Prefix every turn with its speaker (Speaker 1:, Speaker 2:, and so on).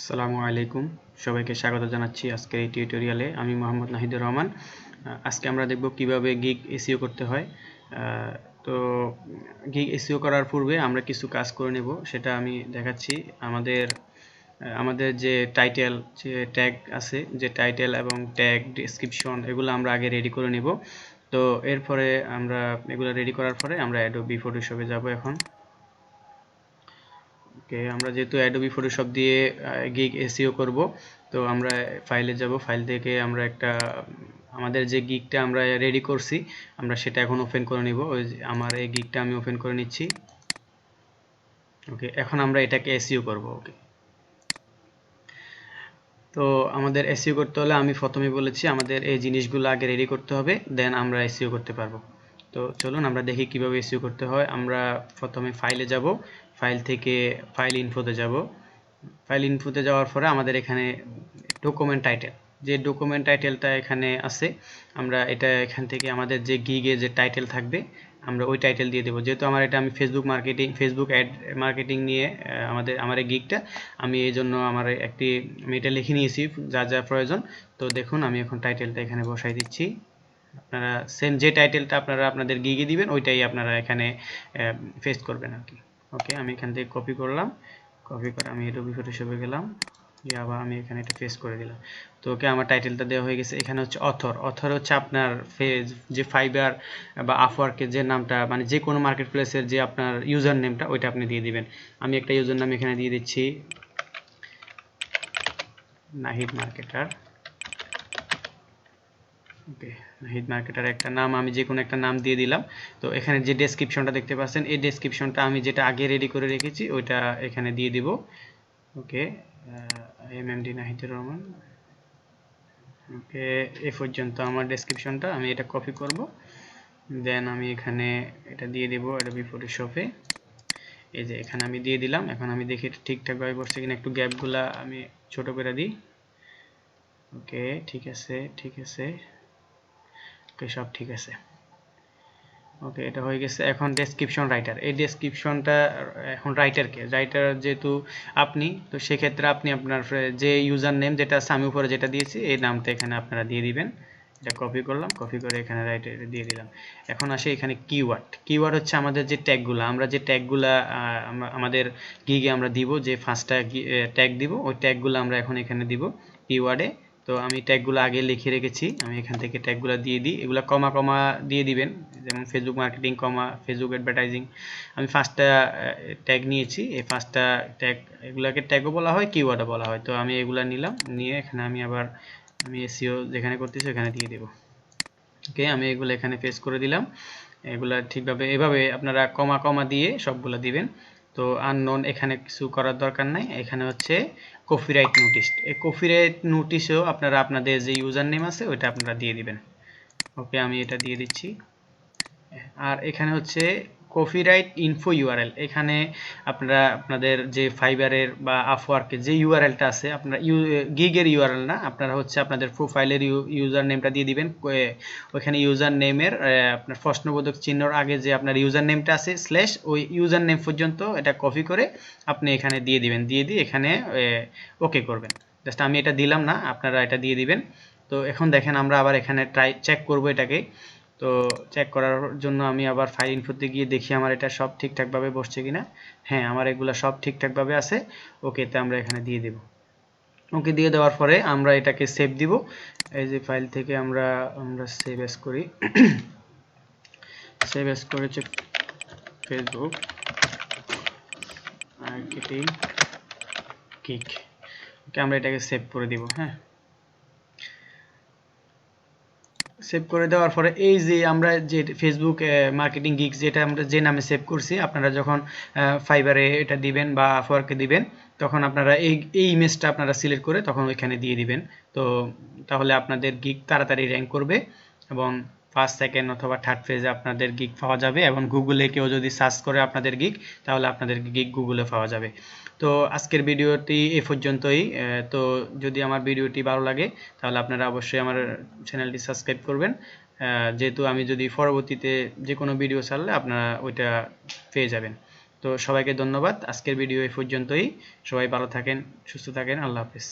Speaker 1: আসসালামু আলাইকুম সবাইকে স্বাগত জানাচ্ছি আজকের এই টিউটোরিয়ালে আমি মোহাম্মদ নাহিদুর রহমান আজকে আমরা দেখব কিভাবে গিগ এসইও করতে হয় তো গিগ এসইও করার পূর্বে আমরা কিছু কাজ করে নেব সেটা আমি দেখাচ্ছি আমাদের যে টাইটেল যে ট্যাগ আছে যে টাইটেল এবং ট্যাগ ডেসক্রিপশন এগুলো আমরা আগে রেডি করে নেব তো এরপরে আমরা এগুলো রেডি করার পরে আমরা অ্যাডোবি ফটোশপে যাব এখন ওকে আমরা যেহেতু অ্যাডোবি ফটোশপ দিয়ে গিগ এসইও করব তো আমরা ফাইলে যাব ফাইল থেকে আমরা একটা আমাদের যে গিগটা আমরা রেডি করছি আমরা সেটা এখন ওপেন করে নিব ওই আমার এই গিগটা আমি ওপেন করে নিচ্ছি ওকে এখন আমরা এটাকে এসইও করব ওকে তো আমাদের এসইও করতে হলে আমি প্রথমে বলেছি আমাদের এই জিনিসগুলো আগে রেডি করতে হবে দেন আমরা এসইও করতে পারবো তো চলুন আমরা দেখি কিভাবে এসইও করতে হয় আমরা প্রথমে ফাইলে যাব ফাইল থেকে ফাইল ইনফোতে যাব ফাইল ইনফোতে যাওয়ার পরে আমাদের এখানে ডকুমেন্ট টাইটেল যে ডকুমেন্ট টাইটেলটা এখানে আছে আমরা এটা এখান থেকে আমাদের যে গিগে যে টাইটেল থাকবে আমরা ওই টাইটেল দিয়ে দেবো যেহেতু আমি ফেসবুক অ্যাড মার্কেটিং নিয়ে আমার এই গিগটা আমি এই জন্য আমি এটা লিখে নিয়েছি যা যা প্রয়োজন তো দেখুন আমি এখন টাইটেলটা এখানে বসাই দিচ্ছি আপনারা সেম যে টাইটেলটা আপনারা আপনাদের গিগে দিবেন ওইটাই আপনারা এখানে পেস্ট করবেন আর কি ওকে আমি এখান থেকে কপি করলাম কপি করে আমি অ্যাডোবি ফটোশপে গেলাম গিয়ে আবার আমি এখানে এটা পেস্ট করে দিলাম তো ওকে আমার টাইটেলটা দেওয়া হয়ে গেছে এখানে হচ্ছে অথর হচ্ছে আপনার যে ফাইবার বা আপওয়ার্কের যে নামটা মানে যে কোনো মার্কেট প্লেসের যে আপনার ইউজার নেমটা ওইটা আপনি দিয়ে দিবেন আমি একটা ইউজার নাম এখানে দিয়ে দিচ্ছি নাহিদ মার্কেটার ওকে নাহিদ মার্কেটার একটা নাম আমি যে কোনো একটা নাম দিয়ে দিলাম তো এখানে যে ডেসক্রিপশনটা দেখতে পাচ্ছেন এই ডেসক্রিপশনটা আমি যেটা আগে রেডি করে রেখেছি ওইটা এখানে দিয়ে দিব ওকে এমএমডি নাহিদুর রহমান ওকে এই পর্যন্ত আমার ডেসক্রিপশনটা আমি এটা কপি করব দেন আমি এখানে এটা দিয়ে দেব অ্যাডোবি ফটোশপে এই যে এখানে আমি দিয়ে দিলাম এখন আমি দেখি ঠিকঠাকভাবে বসছে কিনা একটু গ্যাপগুলা আমি ছোট করে দিই ওকে ঠিক আছে ওকে সব ঠিক আছে ওকে এটা হয়ে গেছে এখন ডেসক্রিপশন রাইটার এই ডেসক্রিপশনটা এখন রাইটার যেহেতু আপনি তো সেক্ষেত্রে আপনি আপনার যে ইউজার নেম যেটা আমি উপরে যেটা দিয়েছি এই নামটা এখানে আপনারা দিয়ে দিবেন এটা কপি করলাম কপি করে এখানে রাইটারে দিয়ে দিলাম এখন আসে এখানে কিওয়ার্ড হচ্ছে আমাদের যে ট্যাগগুলো আমরা যে ট্যাগগুলো আমাদের গিগে আমরা দিব যে ফার্স্টটা ট্যাগ দিব ওই ট্যাগগুলো আমরা এখন এখানে দিব কিওয়ার্ডে তো আমি ট্যাগগুলো আগে লিখে রেখেছি আমি এখান থেকে ট্যাগগুলো দিয়ে দিই এগুলো কমা দিয়ে দিবেন যেমন ফেসবুক মার্কেটিং ফেসবুক অ্যাডভার্টাইজিং আমি ফার্স্টটা ট্যাগ নিয়েছি এই ফার্স্টটা ট্যাগ এগুলাকে ট্যাগও বলা হয় কিওয়ার্ডও বলা হয় তো আমি এগুলা নিলাম নিয়ে এখানে আমি এসইও যেখানে করতেছি এখানে দিয়ে দেব ওকে আমি এগুলো এখানে পেস্ট করে দিলাম এগুলা ঠিকভাবে এভাবে আপনারা কমা দিয়ে সবগুলো দিবেন তো আননোন এখানে কিছু করার দরকার নাই এখানে হচ্ছে কপিরাইট নোটিশ এই কপিরাইট নোটিশেও আপনারা আপনাদের যে ইউজার নেম আছে ওইটা আপনারা দিয়ে দিবেন ওকে আমি এটা দিয়ে দিচ্ছি আর এখানে হচ্ছে কপিরাইট ইনফো ইউআরএল এখানে আপনারা আপনাদের যে ফাইবারের বা আপওয়ার্কের যে ইউআরএলটা আছে আপনারা গিগের ইউআরএল না আপনারা হচ্ছে আপনাদের প্রোফাইলের ইউজার নেমটা দিয়ে দিবেন ওইখানে ইউজার নেমের আপনার প্রশ্নবোধক চিহ্নর আগে যে আপনার ইউজার নেমটা আছে স্ল্যাশ ওই ইউজার নেম পর্যন্ত এটা কপি করে আপনি এখানে দিয়ে দিবেন দিয়ে এখানে ওকে করবেন জাস্ট আমি এটা দিলাম না আপনারা এটা দিয়ে দিবেন তো এখন দেখেন আমরা আবার এখানে চেক করব এটাকে তো চেক করার জন্য আমি আবার ফাইল ইনফোতে গিয়ে দেখি আমার এটা সব ঠিকঠাকভাবে বসছে কিনা হ্যাঁ আমার এগুলো সব ঠিকঠাকভাবে আছে ওকেতে আমরা এখানে দিয়ে দেব ওকে দিয়ে দেওয়ার পরে আমরা এটাকে সেভ দিব এই যে ফাইল থেকে আমরা সেভ এস করি সেভ এস করেছে ফেসবুক মার্কেটিং গিগ ওকে আমরা এটাকে সেভ করে দিব হ্যাঁ সেভ করে দেওয়ার পরে এই যে আমরা যে ফেসবুক মার্কেটিং গিগস যেটা আমরা যে নামে সেভ করছি আপনারা যখন ফাইবারে এটা দিবেন বা আপওয়ার্কে দিবেন তখন আপনারা এই ইমেজটা আপনারা সিলেক্ট করে তখন ওইখানে দিয়ে দিবেন তো তাহলে আপনাদের গিগ তাড়াতাড়ি র্যাঙ্ক করবে এবং ফার্স্ট সেকেন্ড অথবা থার্ড পেজে আপনাদের গিগ পাওয়া যাবে এবং গুগলে কেউ যদি সার্চ করে আপনাদের গিগ তাহলে আপনাদের গিগ গুগলে পাওয়া যাবে তো আজকের ভিডিওটি এই পর্যন্তই তো যদি আমার ভিডিওটি ভালো লাগে তাহলে আপনারা অবশ্যই আমার চ্যানেলটি সাবস্ক্রাইব করবেন যেহেতু আমি যদি পরবর্তীতে যে কোনো ভিডিও ছাড়লে আপনারা ওইটা পেয়ে যাবেন তো সবাইকে ধন্যবাদ। আজকের ভিডিও এই পর্যন্তই। সবাই ভালো থাকেন, সুস্থ থাকেন। আল্লাহ হাফেজ।